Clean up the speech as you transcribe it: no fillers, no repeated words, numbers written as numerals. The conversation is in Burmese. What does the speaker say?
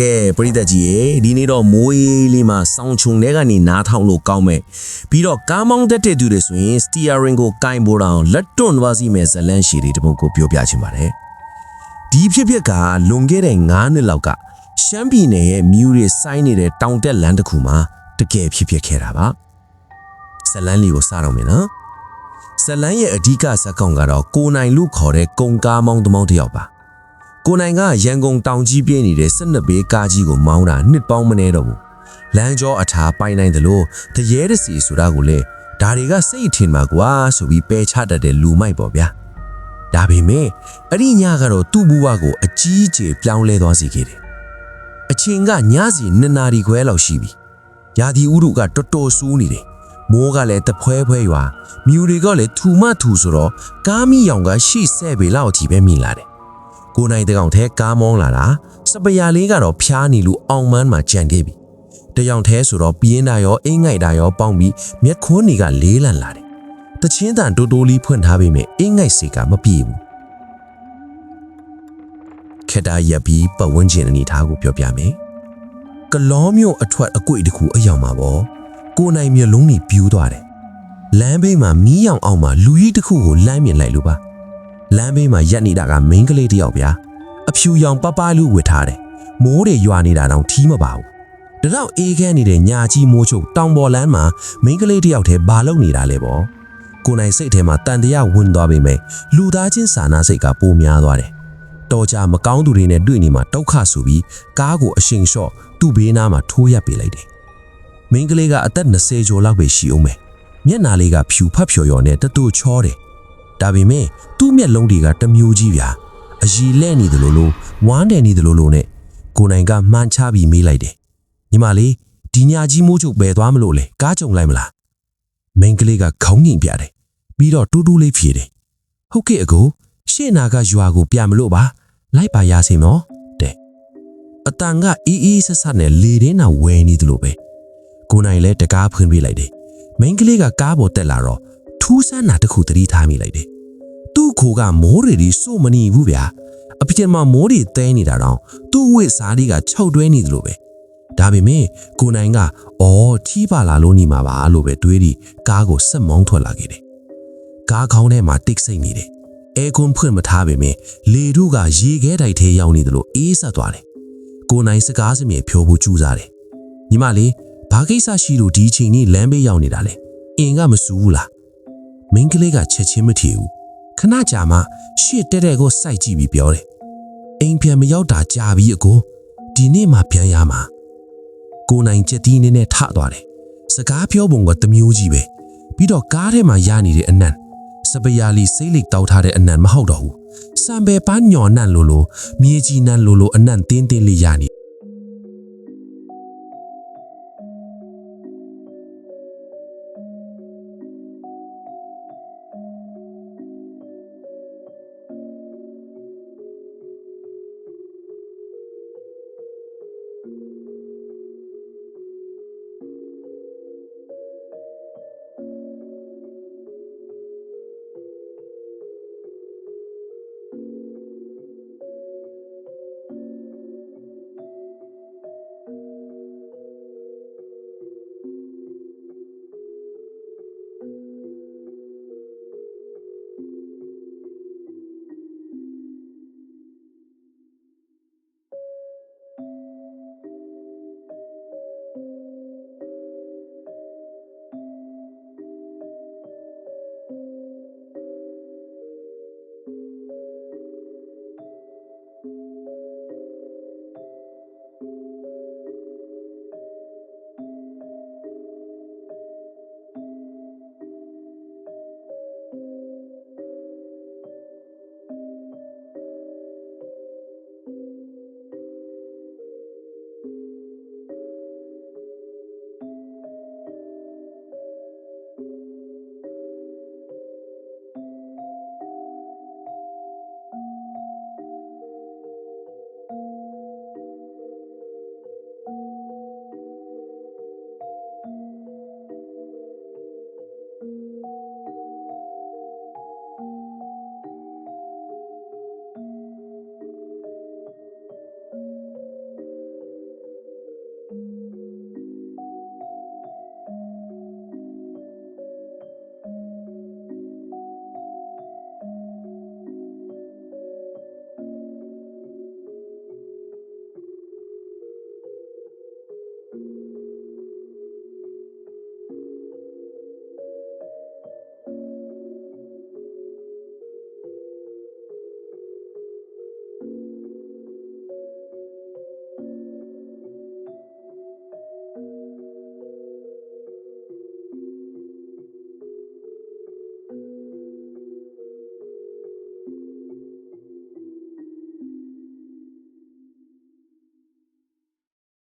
ကဲပရိသတ်ကြီးရေဒီနေ့တော့မိုးအေးလေးမှာစောင်းချုံထဲကနေနားထောင်လို့ကောင်းမဲ့ပြီးတော့ကားမောင်းတတ်တဲ့သူတွေဆိုရင် steering ကိုကင်ပိုးတောင်လက်တွန့်သွားစီမဲ့ဇလန်းရှည်တွေတပုတ်ကိုပြောပြချင်ပါတယ်ဒီဖြစ်ကလွန်ခဲ့တဲ့9နှစ်လောက်ကရှမ်းပြည်နယ်ရဲ့မြူတွေစိုင်းနေတဲ့တောင်တက်လမ်းတစ်ခုမှာတကယ်ဖြစ်ခဲ့တာပါဇလန်းလေးကိုစတော့မယ်နော်ဇလန်းရဲ့အဓိကဇာတ်ကောင်ကတော့ကိုနိုင်လူခေါ်တဲ့ကုံကားမောင်းသမောင်းတစ်ယောက်ပါကိုနိုင်ကရန်ကုန်တောင်ကြီးပြည့်နေတဲ့12ဘေးကားကြီးကိုမောင်းတာနှစ်ပေါင်းမနေတော့ဘူးလမ်းကျောအထာပိုင်နိုင်တယ်လို့တရေတစီဆိုတာကိုလေဒါတွေကစိတ်ထင်မှာကွာဆိုပြီးပယ်ချတတ်တဲ့လူမိုက်ပေါ့ဗျာဒါပေမဲ့အဲ့ဒီညကတော့သူ့ဘဝကိုအကြီးအကျယ်ပြောင်းလဲသွားစေခဲ့တယ်အချိန်ကညစီ2နာရီခွဲလောက်ရှိပြီရာသီဥတုကတော်တော်ဆိုးနေတယ်မိုးကလည်းတဖွဲဖွဲရွာမြူတွေကလည်းထူမထူဆိုတော့ကားမီးရောင်ကရှေ့ဆက်ပေလောက်အထိပဲမြင်လာတယ်ကိုနိုင်တကောင်ထဲကားမောင်းလာတာစပရာလေးကတော့ဖျားနေလို့အောင်မန်းမှာကြံခဲ့ပြီတယောင်ထဲဆိုတော့ပြင်းတာရောအင်းငိုက်တာရောပေါင်းပြီးမျက်ခွန်းတွေကလေးလန့်လာတယ်တချင်းတန်တိုးတိုးလေးဖွင့်ထားပေမဲ့အင်းငိုက်စီကမပြေဘူးခက်တာရပ်ပြီးပတ်ဝန်းကျင်အနေထားကိုပြောပြမယ်ကလောမျိုးအထွက်အကွေ့တစ်ခုအယောင်မှာပေါ့ကိုနိုင်မျက်လုံးကြီးပြူးသွားတယ်လမ်းဘေးမှာမီးရောင်အောင်မှာလူကြီးတစ်ခုကိုလမ်းမြင်လိုက်လို့ပါလမ်းဘေးမှာရက်နေတာကမိန်းကလေးတစ်ယောက်ဗျာအဖြူရောင်ပပလူဝစ်ထားတယ်မိုးတွေရွာနေတာတော့ထီးမပါဘူးတတော့အေးခဲနေတဲ့ညာကြီးမိုးချုပ်တောင်ပေါ်လမ်းမှာမိန်းကလေးတစ်ယောက်တည်းဘာလုပ်နေတာလဲပေါ့ကိုနိုင်စိတ်ထဲမှာတန်တရားဝင်သွားပေမဲ့လူသားချင်းစာနာစိတ်ကပိုများသွားတယ်တော်ကြမကောင်းသူတွေနဲ့တွေ့နေမှာဒုက္ခဆိုပြီးကားကိုအရှိန်လျှော့သူ့ဘေးနားမှာထိုးရပ်ပေးလိုက်တယ်မိန်းကလေးကအသက်20ကျော်လောက်ပဲရှိအောင်ပဲမျက်နှာလေးကဖြူဖတ်ဖြော်ရော်နဲ့တတူချောတယ်ဒါပေမဲ့သူ့မျက်လုံးတွေကတမျိုးကြီးဗျာအရီလဲ့နေတယ်လို့ဝမ်းတယ်နေတယ်လို့နဲ့ကိုနိုင်ကမှန်းချပြီးမေးလိုက်တယ်ညီမလေးဒီညာကြီးမိုးချုပ်ပဲသွားမလို့လေကားကြုံလိုက်မလားမိန်းကလေးကခေါင်းငိမ်ပြတယ်ပြီးတော့တူးတူးလေးဖြေတယ်ဟုတ်ကဲ့အကိုရှေ့နာကရွာကိုပြန်မလို့ပါလိုက်ပါရစေနော်တဲ့အတန်ကအေးအေးဆဆနဲ့လေတင်းနာဝဲနေတယ်လို့ပဲကိုနိုင်လည်းတကားဖွင့်ပေးလိုက်တယ်မိန်းကလေးကကားပေါ်တက်လာတော့ထူးဆန်းတာတစ်ခုသတိထားမိလိုက်တယ်သူ့ခိုကမိုးရီစိုးမနေဘူးဗျာအပြင်မှာမိုးတွေတဲနေတာတော့သူ့ဝိစားလေးကခြောက်တွဲနေတယ်လို့ပဲဒါပေမဲ့ကိုနိုင်ကထီးပါလာလို့နေမှာပါလို့ပဲတွေးပြီးကားကိုဆက်မောင်းထွက်လာခဲ့တယ်ကားခေါင်းထဲမှာတိတ်ဆိတ်နေတယ်အဲကွန်ဖွင့်မထားပေမဲ့လေတို့ကရေခဲတိုက်ထဲရောက်နေတယ်လို့အေးဆက်သွားတယ်ကိုနိုင်စကားစမြေဖြိုးဖို့ကြိုးစားတယ်ညီမလေးဘာကိစ္စရှိလို့ဒီချိန်នេះလမ်းဘေးရောက်နေတာလဲအင်ကမစူးဘူးလားမိန်းကလေးကချက်ချင်းမထီဘူးခဏကြာမှရှေ့တဲကိုစိုက်ကြည့်ပြီးပြောတယ်အိမ်ပြန်မရောက်တာကြာပြီအကိုဒီနေ့မှပြန်ရမှာကိုနိုင်ချက်တီးနေနဲ့ထသွားတယ်စကားပြောပုံကတမျိုးကြီးပဲပြီးတော့ကားထဲမှာရနေတဲ့အနံ့စပရာလီစိတ်လိတ်တောက်ထားတဲ့အနံ့မဟုတ်တော့ဘူးစံပဲပန်းညော်နံ့လို့မြေကြီးနံ့လို့အနံ့တင်းတင်းလေးရနေ